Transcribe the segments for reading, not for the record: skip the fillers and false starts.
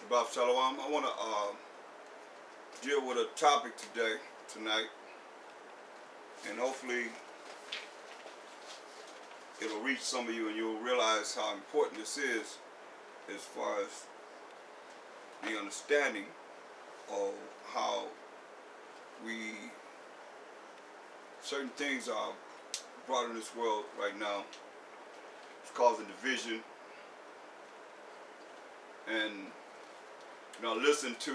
About Thaahwam, I want to deal with a topic tonight, and hopefully it'll reach some of you and you'll realize how important this is as far as the understanding of how certain things are brought in this world right now. It's causing division, and listen to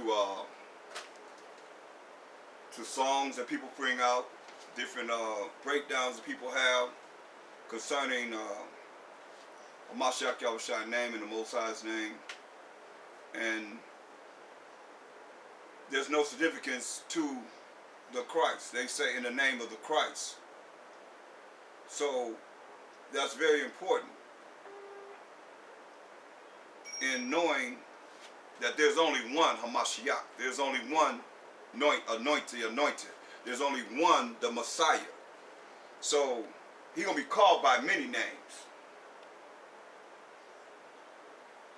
songs that people bring out, different breakdowns that people have concerning Mashayach Yahawashi name and the Most High's name, and there's no significance to the Christ. They say in the name of the Christ. So that's very important in knowing that there's only one Mashayach. There's only one anointed. There's only one, the Messiah. So he's going to be called by many names.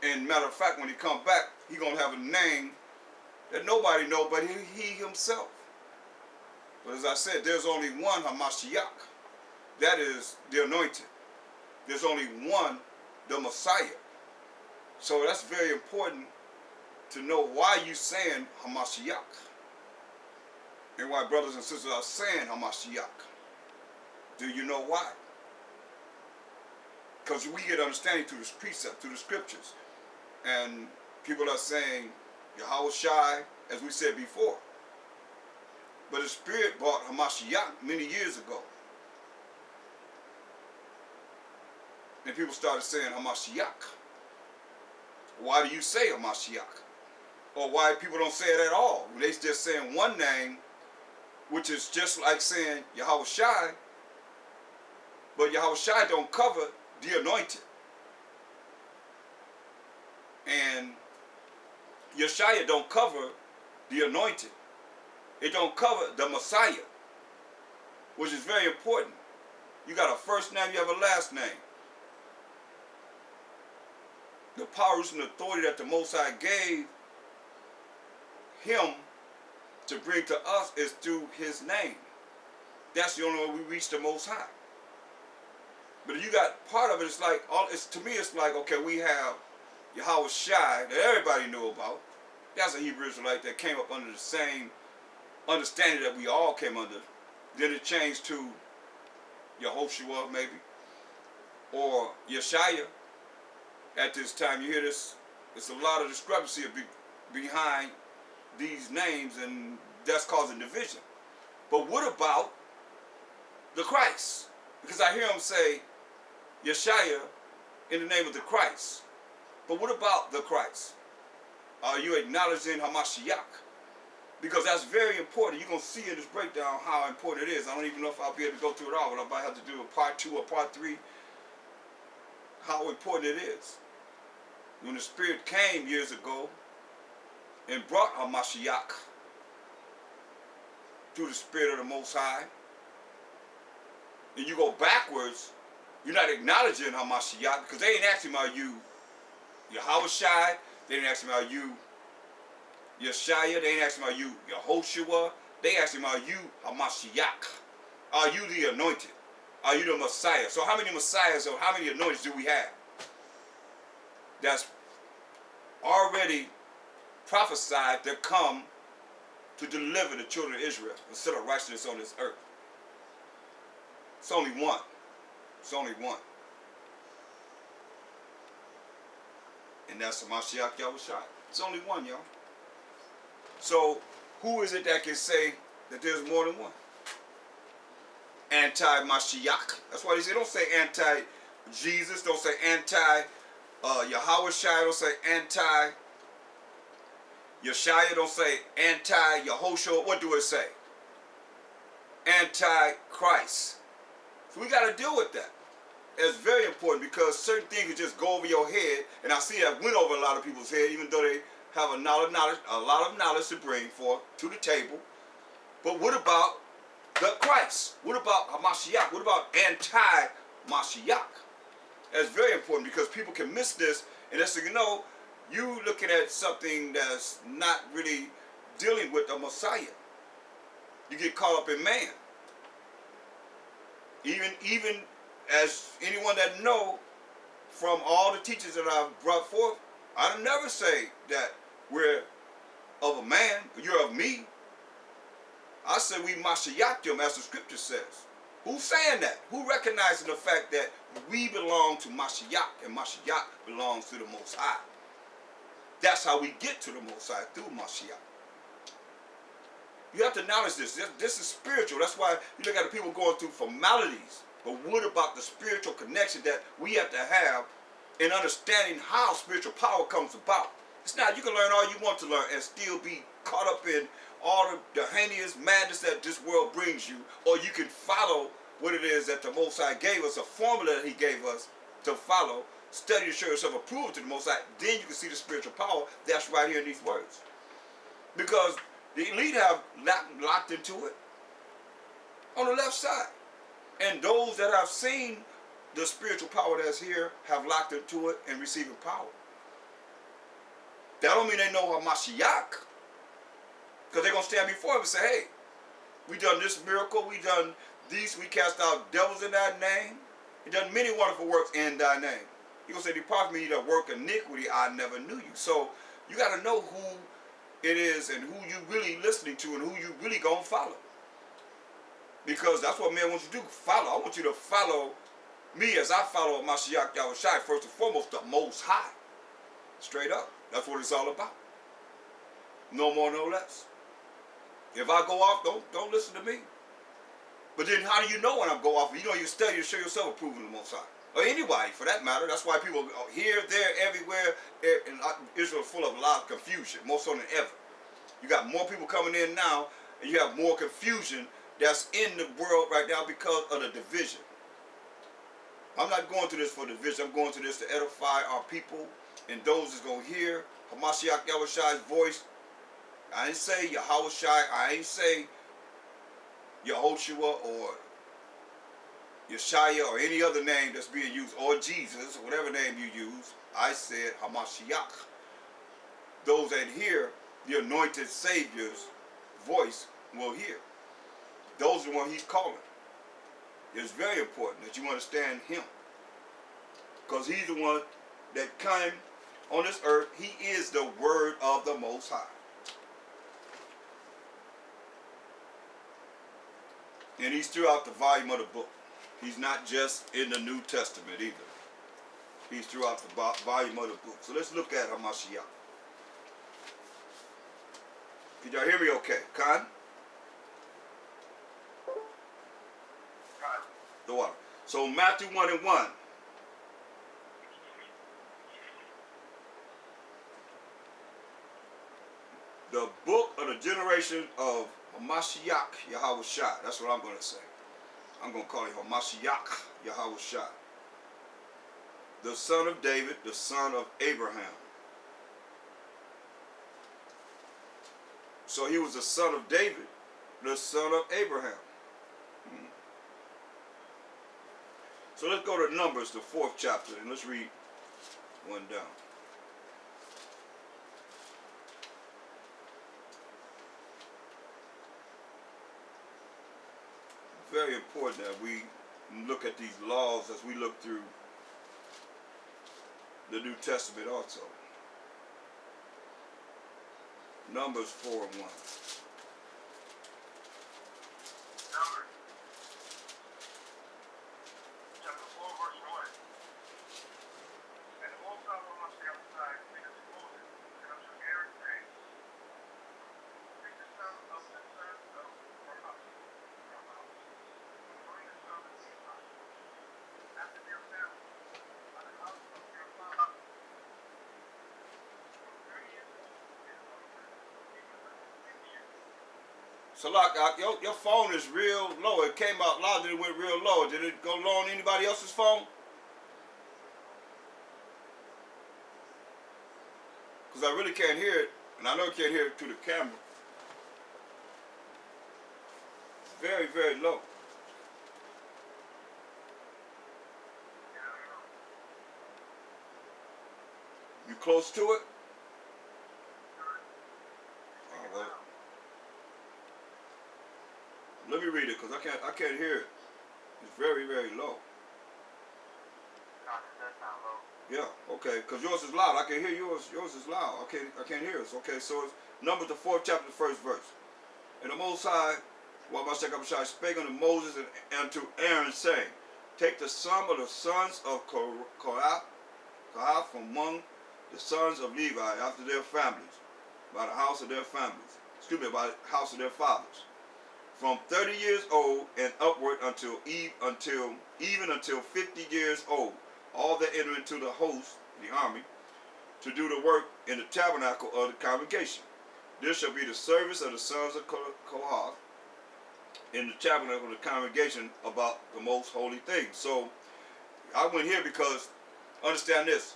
And matter of fact, when he comes back, he's going to have a name that nobody knows but he himself. But as I said, there's only one Mashayach. That is the anointed. There's only one, the Messiah. So that's very important to know why you saying Mashayach, and why brothers and sisters are saying Mashayach. Do you know why? Because we get understanding through this precept, through the scriptures, and people are saying Yahawashi, as we said before. But the Spirit brought Mashayach many years ago, and people started saying Mashayach. Why do you say Mashayach? Or why people don't say it at all? They just saying one name, which is just like saying Yahawashi, but Yahawashi don't cover the anointed. And Yeshaya don't cover the anointed. It don't cover the Messiah, which is very important. You got a first name, you have a last name. The powers and authority that the Most High gave him to bring to us is through his name. That's the only way we reach the Most High. But if you got part of it, it's like, to me it's like, okay, we have Yahawashi that everybody knew about. That's a Hebrew Israelite that came up under the same understanding that we all came under. Then it changed to Yehoshua maybe, or Yeshaya. At this time, you hear this, it's a lot of discrepancy behind these names, and that's causing division. But what about the Christ? Because I hear him say Yeshaya in the name of the Christ. But what about the Christ? Are you acknowledging Mashayach? Because that's very important. You're going to see in this breakdown how important it is. I don't even know if I'll be able to go through it all, but I might have to do a part 2 or part 3, how important it is. When the Spirit came years ago and brought Mashayach through the Spirit of the Most High, and you go backwards, you're not acknowledging Mashayach, because they ain't asking about you Yahawashi, they ain't asking about you Yeshaya, they ain't asking about you Yehoshua, they asking about you Mashayach. Are you the anointed? Are you the Messiah? So how many Messiahs or how many anointeds do we have that's already prophesied to come to deliver the children of Israel and set up righteousness on this earth? It's only one. It's only one. And that's the Mashayach Yahawashi. It's only one, y'all. So who is it that can say that there's more than one? Anti-Mashayach. That's why they say, don't say anti-Jesus, don't say anti-Yahawashi, don't say anti-Yeshaya, don't say anti-Yehoshua. What do it say? Anti-Christ. So we got to deal with that. It's very important, because certain things can just go over your head, and I see that went over a lot of people's head, even though they have a lot of knowledge to bring forth to the table. But what about the Christ? What about Mashayach? What about anti-Mashayach? That's very important, because people can miss this, and that's, you looking at something that's not really dealing with the Messiah. You get caught up in man. Even as anyone that know from all the teachers that I've brought forth, I never say that we're of a man, you're of me. I say we Mashayach them, as the scripture says. Who's saying that? Who recognizes the fact that we belong to Mashayach and Mashayach belongs to the Most High? That's how we get to the Most High, through Mashayach. You have to acknowledge this. This is spiritual. That's why you look at the people going through formalities. But what about the spiritual connection that we have to have in understanding how spiritual power comes about? It's not, you can learn all you want to learn and still be caught up in all the heinous madness that this world brings you, or you can follow what it is that the Most High gave us, a formula that He gave us to follow, study to show yourself approved to the Most High. Then you can see the spiritual power that's right here in these words. Because the elite have locked into it on the left side. And those that have seen the spiritual power that's here have locked into it and receiving power. That don't mean they know Mashayach. Because they're going to stand before him and say, hey, we done this miracle, we done these, we cast out devils in thy name. We done many wonderful works in thy name. He going to say, depart from me, you that work iniquity, I never knew you. So you got to know who it is and who you really listening to and who you really going to follow. Because that's what man wants you to do, follow. I want you to follow me as I follow Mashayach Yahawashi, first and foremost, the Most High. Straight up. That's what it's all about. No more, no less. If I go off, don't listen to me. But then how do you know when I go off? You know, you study to show yourself approving the Most High. Or anybody, for that matter. That's why people here, there, everywhere. And Israel is full of a lot of confusion, more so than ever. You got more people coming in now, and you have more confusion that's in the world right now because of the division. I'm not going to this for division. I'm going to this to edify our people and those that's going to hear Mashayach Yahawashi's voice. I ain't say Yahawashi, I ain't say Yehoshua or Yeshaya or any other name that's being used, or Jesus, or whatever name you use. I said Mashayach. Those that hear the anointed Savior's voice will hear. Those are the ones He's calling. It's very important that you understand Him. Because He's the one that came on this earth. He is the Word of the Most High. And He's throughout the volume of the book. He's not just in the New Testament either. He's throughout the volume of the book. So let's look at Mashayach. Can y'all hear me okay? Khan? The water. So Matthew 1 and 1. The book of the generation of Mashayach Yahawashi. That's what I'm going to say. I'm going to call him Mashayach Yahawashi. The son of David, the son of Abraham. So he was the son of David, the son of Abraham. So let's go to Numbers, the 4th chapter, and let's read one down. Very important that we look at these laws as we look through the New Testament also. Numbers 4 and 1. So like your phone is real low. It came out loud, then it went real low. Did it go low on anybody else's phone? Because I really can't hear it, and I know you can't hear it through the camera. It's very, very low. You close to it? Let me read it because I can't hear it. It's very, very low. No, it does sound low. Yeah, okay, because yours is loud. I can hear yours. Yours is loud. I can't hear us. Okay, so it's Numbers the 4th chapter, the 1st verse. And the Most High, while Mashayach spake unto Moses and unto Aaron, saying, take the sum of the sons of Kohath from among the sons of Levi after their families, by the house of their families. Excuse me, by the house of their fathers. From 30 years old and upward until 50 years old, all that enter into the host, the army, to do the work in the tabernacle of the congregation. This shall be the service of the sons of Kohath in the tabernacle of the congregation about the most holy things. So I went here because, understand this,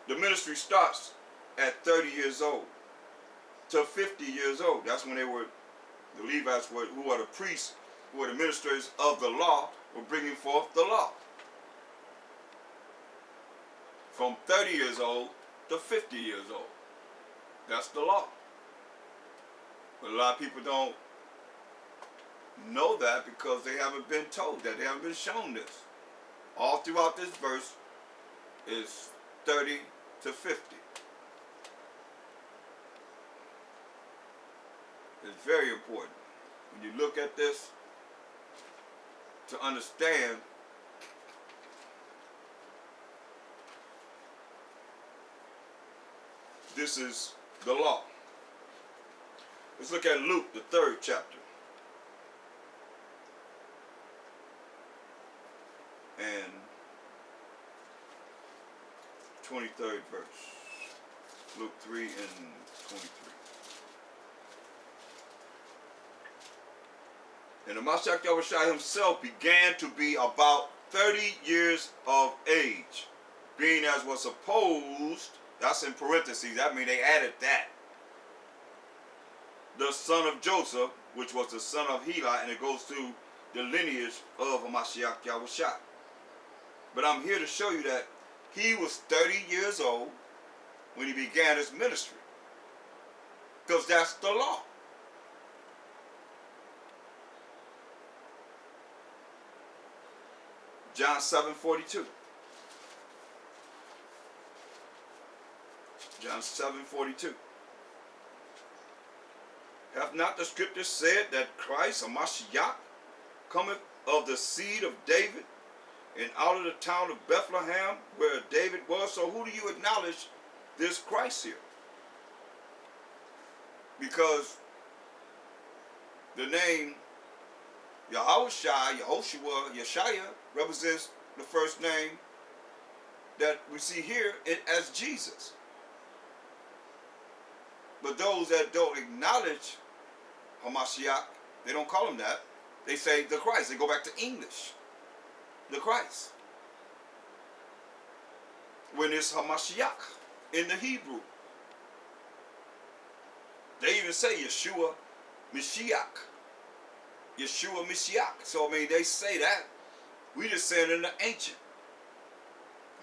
the ministry starts at 30 years old to 50 years old. That's when they were, the Levites were, who are the priests, who are the ministers of the law, were bringing forth the law. From 30 years old to 50 years old. That's the law. But a lot of people don't know that because they haven't been told that. They haven't been shown this. All throughout this verse is 30 to 50. It's very important when you look at this to understand this is the law. Let's look at Luke, the 3rd chapter. And 23rd verse. Luke 3 and 23. And the Mashayach Yahawashi himself began to be about 30 years of age, being as was supposed, that's in parentheses, that means they added that, the son of Joseph, which was the son of Heli, and it goes to the lineage of Mashayach Yahawashi. But I'm here to show you that he was 30 years old when he began his ministry, because that's the law. John 7:42. John 7:42. Hath not the scripture said that Christ, or Mashayach, cometh of the seed of David, and out of the town of Bethlehem, where David was? So who do you acknowledge this Christ here? Because the name Yahawashi, Yehoshua, Yeshaya represents the first name that we see here as Jesus. But those that don't acknowledge Hamashiach, they don't call him that. They say the Christ. They go back to English. The Christ. When it's Hamashiach in the Hebrew. They even say Yeshua Mashiach. Yeshua Mashiach. So I mean, they say that. We just saying in the ancient.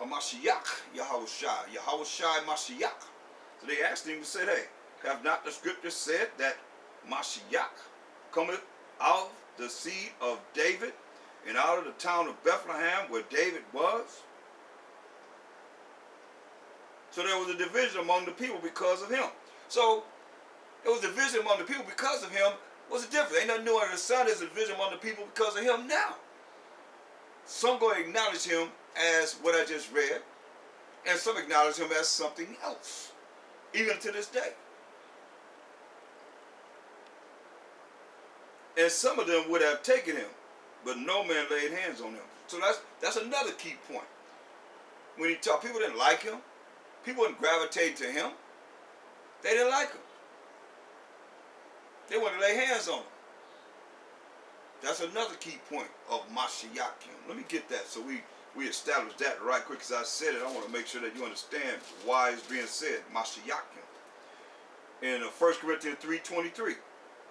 Hamashiach Yahawashi. Yahawashi Mashiach. So they asked him to say, hey, have not the scripture said that Mashayach cometh out the seed of David and out of the town of Bethlehem where David was? So there was a division among the people because of him. So there was a division among the people because of him. What's the difference? Ain't nothing new under the sun. There's a division among the people because of him now. Some go acknowledge him as what I just read, and some acknowledge him as something else, even to this day. And some of them would have taken him, but no man laid hands on him. So that's another key point. When he talked, people didn't like him. People didn't gravitate to him. They didn't like him. They wanted to lay hands on him. That's another key point of Mashayach. Let me get that so we establish that right quick. Because I said it, I want to make sure that you understand why it's being said, Mashayach. In 1 Corinthians 3:23.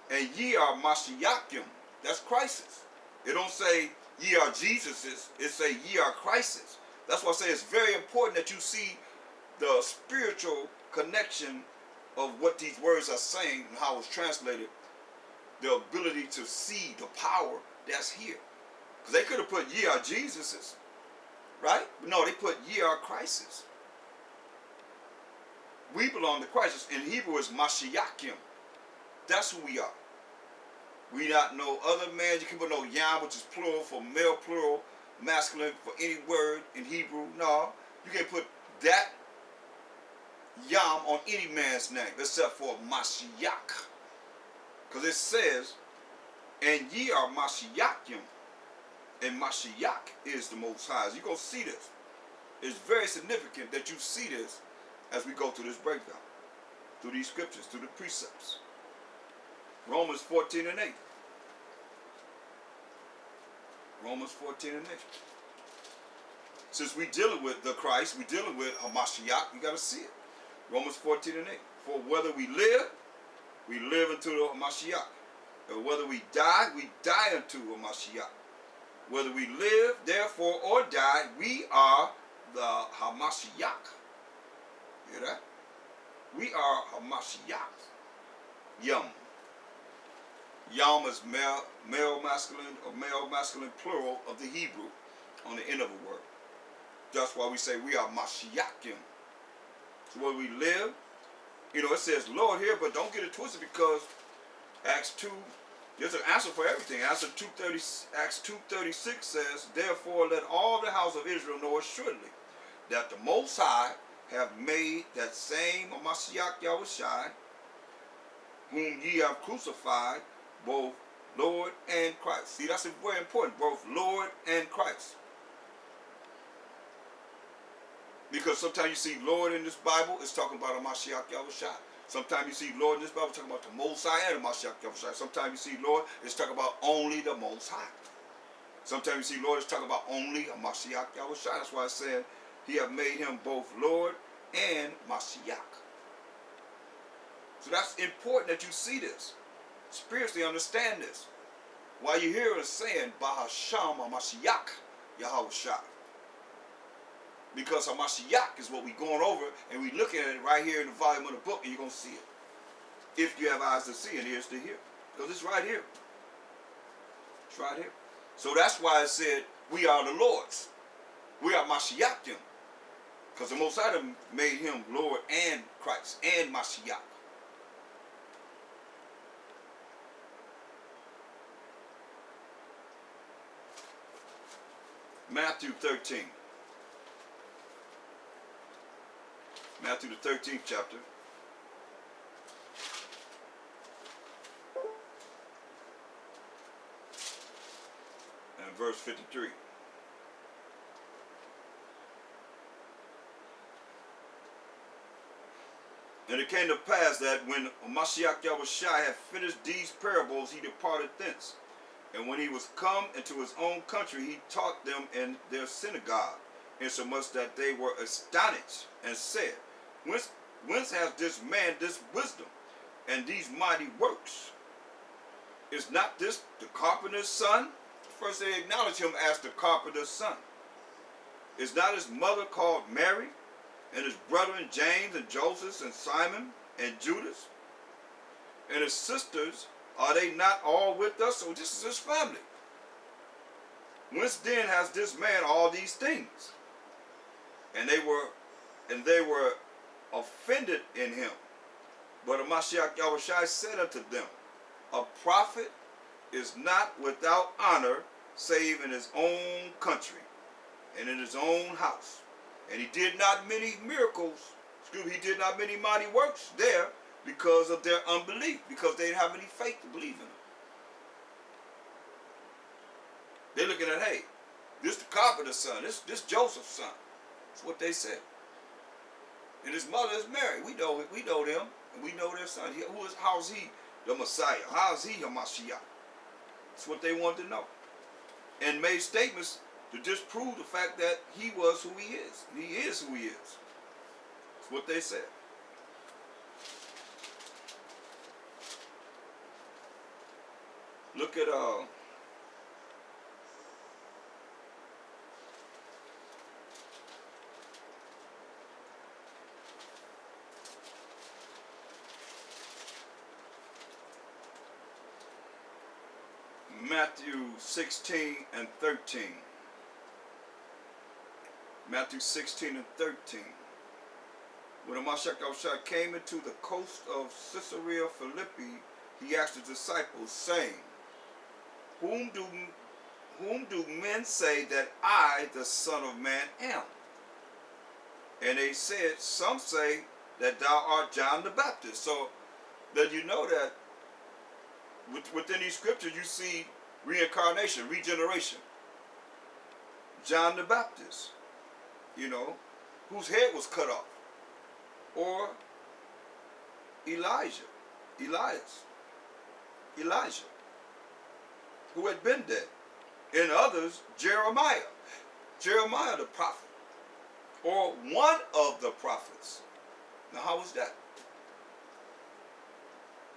And ye are Mashayachim. That's Christ's. It don't say ye are Jesus's. It say ye are Christ's. That's why I say it's very important that you see the spiritual connection of what these words are saying and how it's translated the ability to see the power that's here. Because they could have put ye are Jesus's, right? But no, they put ye are Christ's. We belong to Christ. In Hebrew is Mashayach. That's who we are. We not no other man. You can put no yam, which is plural for male, plural, masculine for any word in Hebrew. No, you can't put that yam on any man's name except for Mashayach. Because it says, and ye are Mashayachim. And Mashayach is the Most High. You're going to see this. It's very significant that you see this as we go through this breakdown, through these scriptures, through the precepts. Romans 14 and 8. Romans 14 and 8. Since we dealing with the Christ, we dealing with Hamashiach, you got to see it. Romans 14 and 8. For whether we live unto the Hamashiach. And whether we die unto Hamashiach. Whether we live, therefore, or die, we are the Hamashiach. Hear that? We are Hamashiach. Yum. Yom is male masculine or male masculine plural of the Hebrew on the end of a word. That's why we say we are Mashayachim. So where we live, it says Lord here, but don't get it twisted because Acts 2, there's an answer for everything. Acts 2:36 says, therefore let all the house of Israel know assuredly that the Most High have made that same Mashayach Yahawashi, whom ye have crucified, both Lord and Christ. See, that's very important, both Lord and Christ. Because sometimes you see Lord in this Bible, it's talking about a Mashayach Yahawashi. Sometimes you see Lord in this Bible, talking about the Most High and the Mashayach Yahawashi. Sometimes you see Lord, it's talking about only the Most High. Sometimes you see Lord, it's talking about only a Mashayach Yahawashi. That's why I said he have made him both Lord and Mashayach. So that's important that you see this. Spiritually understand this. Why you hear us saying Bahasham Mashayach Yahawashi. Because Hamashiach is what we're going over, and we're looking at it right here in the volume of the book, and you're going to see it. If you have eyes to see and ears to hear. Because it's right here. It's right here. So that's why it said, we are the Lord's. We are Mashayachim. Because the Most High made him Lord and Christ and Mashayach. Matthew 13. Matthew the 13th chapter. And verse 53. And it came to pass that when Mashayach Yahawashi had finished these parables, he departed thence. And when he was come into his own country, he taught them in their synagogue, insomuch that they were astonished, and said, Whence has this man this wisdom and these mighty works? Is not this the carpenter's son? First they acknowledge him as the carpenter's son. Is not his mother called Mary, and his brethren James and Joseph and Simon and Judas? And his sisters, are they not all with us? So this is his family. Whence then has this man all these things? And they were offended in him. But Mashayach Yahawashi said unto them, a prophet is not without honor save in his own country and in his own house. And he did not many miracles, he did not many mighty works there because of their unbelief, because they didn't have any faith to believe in him. They're looking at, hey, this the carpenter's son, this Joseph's son. That's what they said. And his mother is Mary. We know them, and we know their son. How is he the Messiah? How is he Hamashiach? That's what they wanted to know. And made statements to disprove the fact that he was who he is. He is who he is. That's what they said. Look at Matthew 16 and 13. Matthew 16 and 13. When Mashayach came into the coast of Caesarea Philippi, he asked the disciples, saying, Whom do men say that I, the Son of Man, am? And they said, Some say that thou art John the Baptist. So that you know that within these scriptures you see reincarnation, regeneration. John the Baptist, whose head was cut off. Or Elijah, who had been dead. In others, Jeremiah the prophet, or one of the prophets. Now how was that?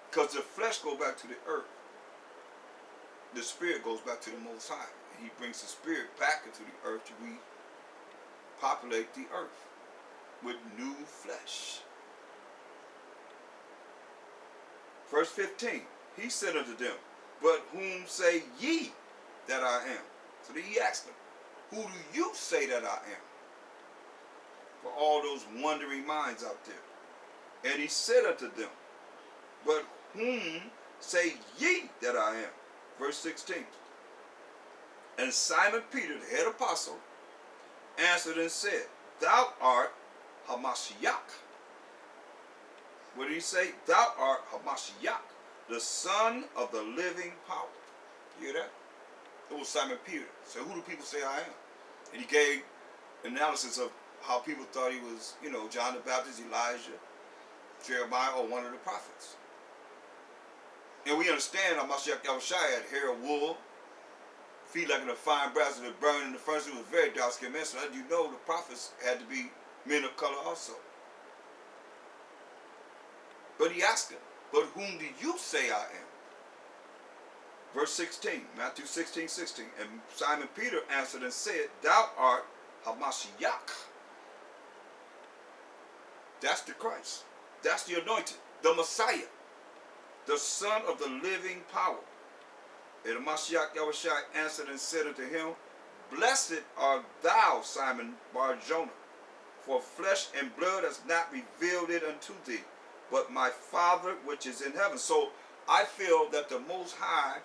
Because the flesh goes back to the earth. The spirit goes back to the Most High. And he brings the spirit back into the earth to repopulate the earth with new flesh. Verse 15, he said unto them, But whom say ye that I am? So then he asked them, Who do you say that I am? For all those wondering minds out there. And he said unto them, But whom say ye that I am? Verse 16. And Simon Peter, the head apostle, answered and said, Thou art Mashayach. What did he say? Thou art Mashayach, the Son of the living power. You hear that? It was Simon Peter. So who do people say I am? And he gave analysis of how people thought he was, John the Baptist, Elijah, Jeremiah, or one of the prophets. And we understand how Mashayach Yahawashi had hair of wool, feet like in a fine brass that burned in the furnace. He was a very dark-skinned man. So how do you know the prophets had to be men of color also? But he asked him, But whom do you say I am? Verse 16, Matthew 16:16. And Simon Peter answered and said, Thou art Mashayach. That's the Christ. That's the anointed, the Messiah, the Son of the living power. And Mashayach Yahawashi answered and said unto him, Blessed art thou, Simon Bar-Jonah, for flesh and blood has not revealed it unto thee, but my Father which is in heaven. So I feel that the Most High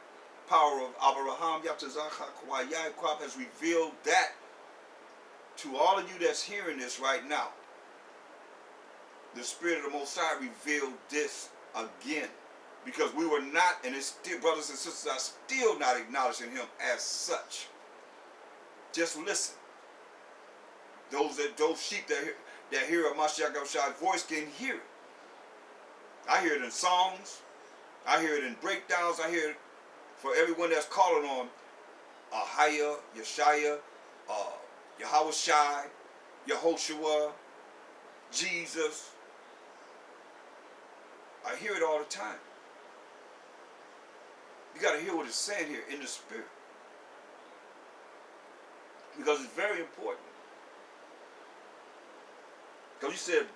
power of Abraham Yahawashi has revealed that to all of you that's hearing this right now. The Spirit of the Most High revealed this again. Because we were not, and his still, brothers and sisters are still not acknowledging him as such. Just listen. Those sheep that hear a Mashayach Yahawashi's voice can hear it. I hear it in songs. I hear it in breakdowns. I hear it for everyone that's calling on Ahaya, Yeshaya, Yahawashi, Yehoshua, Jesus. I hear it all the time. You got to hear what it's saying here in the spirit. Because it's very important. Because he said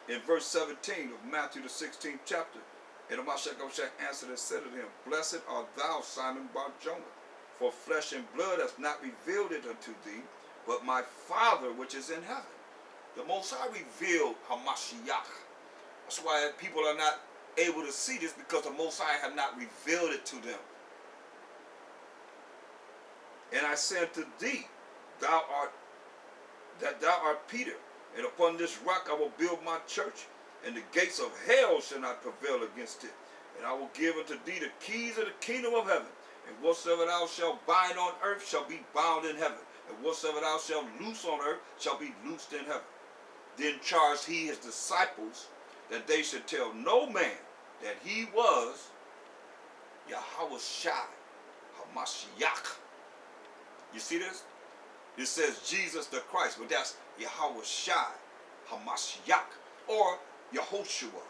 in verse 17 of Matthew the 16th chapter, and Mashayach Yahawashi answered and said to him, Blessed art thou, Simon Bar-Jonah, for flesh and blood has not revealed it unto thee, but my Father which is in heaven. The Most High revealed Mashayach. That's why people are not able to see this, because the Most High had not revealed it to them. And I said to thee, thou art Peter, and upon this rock I will build my church, and the gates of hell shall not prevail against it. And I will give unto thee the keys of the kingdom of heaven. And whatsoever thou shalt bind on earth shall be bound in heaven. And whatsoever thou shalt loose on earth shall be loosed in heaven. Then charged he his disciples that they should tell no man that he was Yahawashi, Mashayach. You see this? It says Jesus the Christ, but that's Yahawashi, Mashayach, or Yehoshua,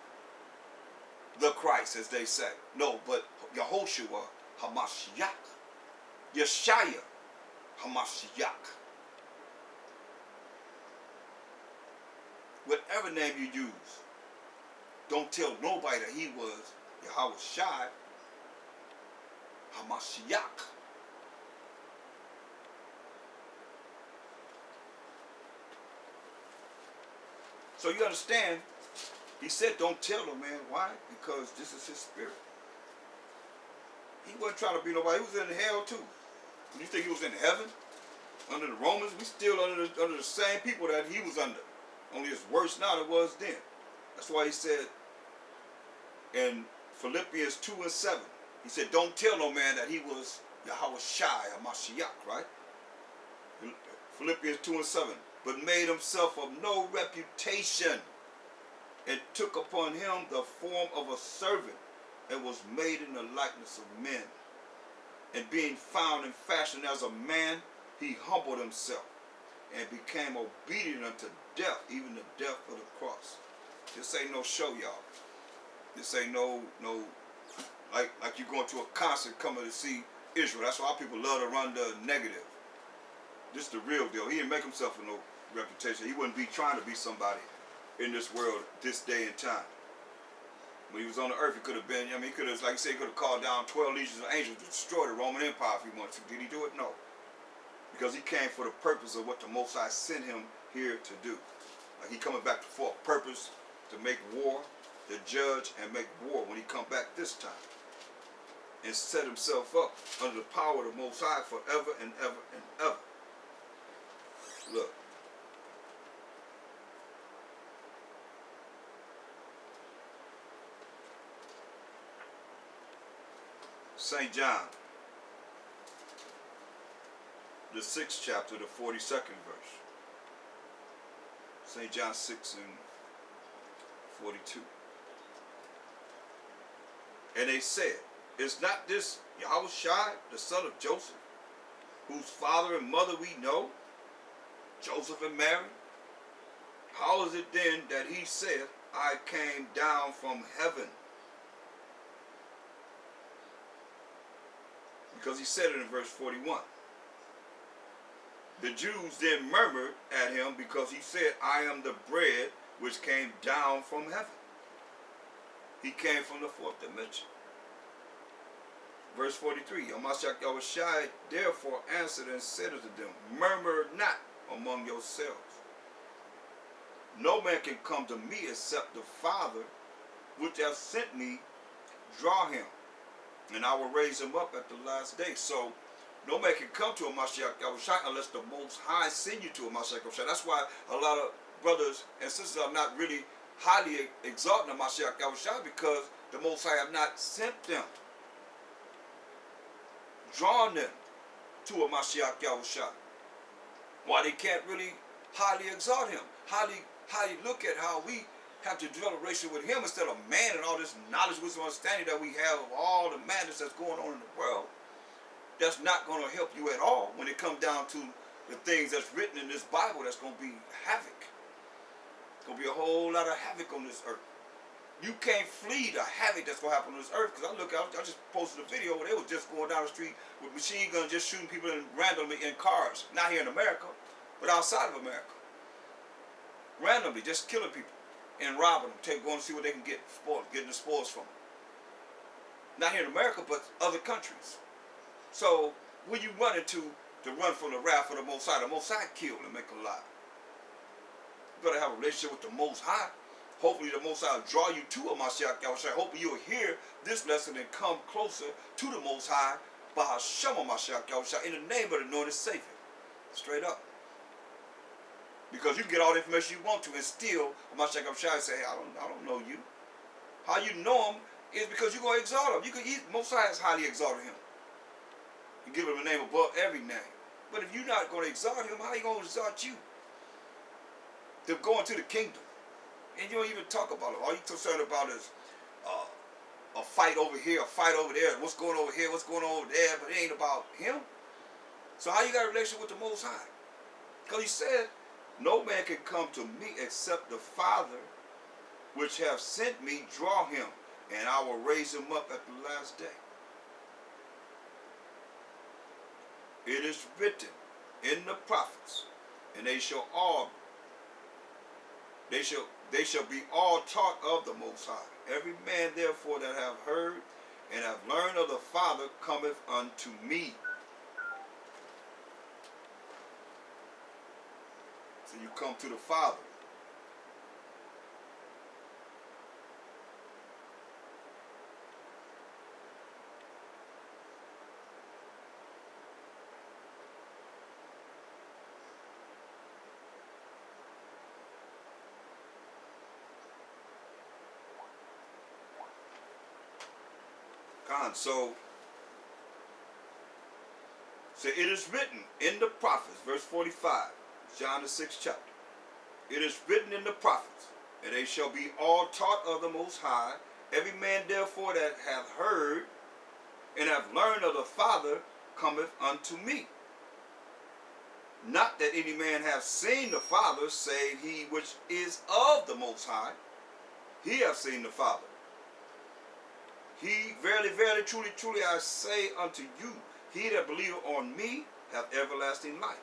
the Christ, as they say. No, but Yehoshua, Mashayach. Yeshaya, Mashayach. Whatever name you use, don't tell nobody that he was Yahawashi, Mashayach. So you understand, he said, don't tell no man. Why? Because this is his spirit. He wasn't trying to be nobody. He was in hell too. You think he was in heaven? Under the Romans? We still under the same people that he was under. Only it's worse now than it was then. That's why he said in Philippians 2 and 7, he said, don't tell no man that he was Yahawashi or Mashayach, right? Philippians 2 and 7. But made himself of no reputation, and took upon him the form of a servant, and was made in the likeness of men. And being found in fashion as a man, he humbled himself, and became obedient unto death, even the death of the cross. This ain't no show, y'all. This ain't no like you going to a concert coming to see Israel. That's why people love to run the negative. This is the real deal. He didn't make himself no reputation. He wouldn't be trying to be somebody in this world this day and time. When he was on the earth, he could have been, I mean, he could have, like you said, he could have called down 12 legions of angels to destroy the Roman Empire if he wanted to. Did he do it? No. Because he came for the purpose of what the Most High sent him here to do. Like he coming back for a purpose to make war, to judge and make war when he come back this time. And set himself up under the power of the Most High forever and ever and ever. Look. St. John, the 6th chapter, the 42nd verse. St. John 6 and 42. And they said, is not this Yahawashi, the son of Joseph, whose father and mother we know, Joseph and Mary? How is it then that he said, I came down from heaven? Because he said it in verse 41. The Jews then murmured at him because he said, I am the bread which came down from heaven. He came from the fourth dimension. Verse 43, Mashayach therefore answered and said unto them, murmur not among yourselves. No man can come to me except the Father which hath sent me draw him, and I will raise him up at the last day. So no man can come to a Mashayach unless the Most High send you to a Mashayach. That's why a lot of brothers and sisters are not really highly exalting the Mashayach, because the Most High have not sent them, drawn them to a Mashayach. Why they can't really highly exalt him, highly look at how we have to develop a relationship with him instead of man and all this knowledge, wisdom, understanding that we have of all the madness that's going on in the world. That's not going to help you at all when it comes down to the things that's written in this Bible. That's going to be havoc. It's going to be a whole lot of havoc on this earth. You can't flee the havoc that's going to happen on this earth. Because I just posted a video where they was just going down the street with machine guns, just shooting people randomly in cars. Not here in America, but outside of America. Randomly, just killing people and robbing them, going to see what they can get, getting the spoils from them. Not here in America, but other countries. So when you run into to run from the wrath of the Most High kill and make alive. You better have a relationship with the Most High. Hopefully the Most High will draw you to a Mashayach. Hopefully you'll hear this lesson and come closer to the Most High by Hashem Mashayach in the name of the anointed Savior. Straight up. Because you can get all the information you want to and still Mashayach say, hey, I don't know you. How you know him is because you're going to exalt him. Most High has highly exalted him. You give him a name above every name. But if you're not going to exalt him, how are you going to exalt you? They're going to the kingdom. And you don't even talk about it. All you're concerned about is a fight over here, a fight over there. What's going over here, what's going on over there. But it ain't about him. So how you got a relationship with the Most High? Because he said, no man can come to me except the Father which have sent me draw him, and I will raise him up at the last day. It is written in the prophets, and they shall be all taught of the Most High. Every man therefore that have heard and have learned of the Father cometh unto me. So you come to the Father. So it is written in the prophets, verse 45, John the 6th chapter. It is written in the prophets, and they shall be all taught of the Most High. Every man therefore that hath heard and hath learned of the Father cometh unto me. Not that any man hath seen the Father, save he which is of the Most High. He hath seen the Father. He, verily, verily, truly, truly, I say unto you, he that believeth on me hath everlasting life.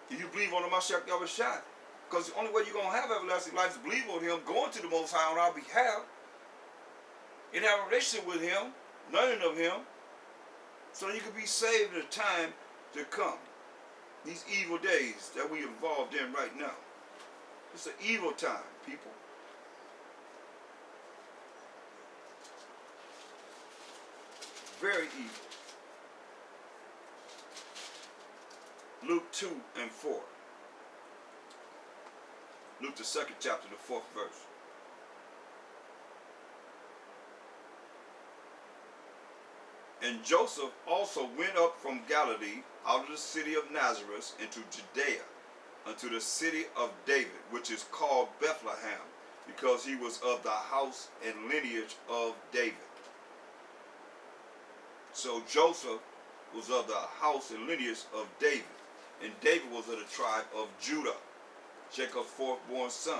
If you believe on the Mashayach Yahawashi, because the only way you're going to have everlasting life is believe on him, going to the Most High on our behalf, and have a relationship with him, learning of him, so you can be saved in the time to come. These evil days that we involved in right now. It's an evil time, people. Very evil. Luke 2 and 4. Luke the 2nd chapter, the 4th verse. And Joseph also went up from Galilee out of the city of Nazareth into Judea, unto the city of David, which is called Bethlehem, because he was of the house and lineage of David. So Joseph was of the house and lineage of David, and David was of the tribe of Judah, Jacob's fourth-born son.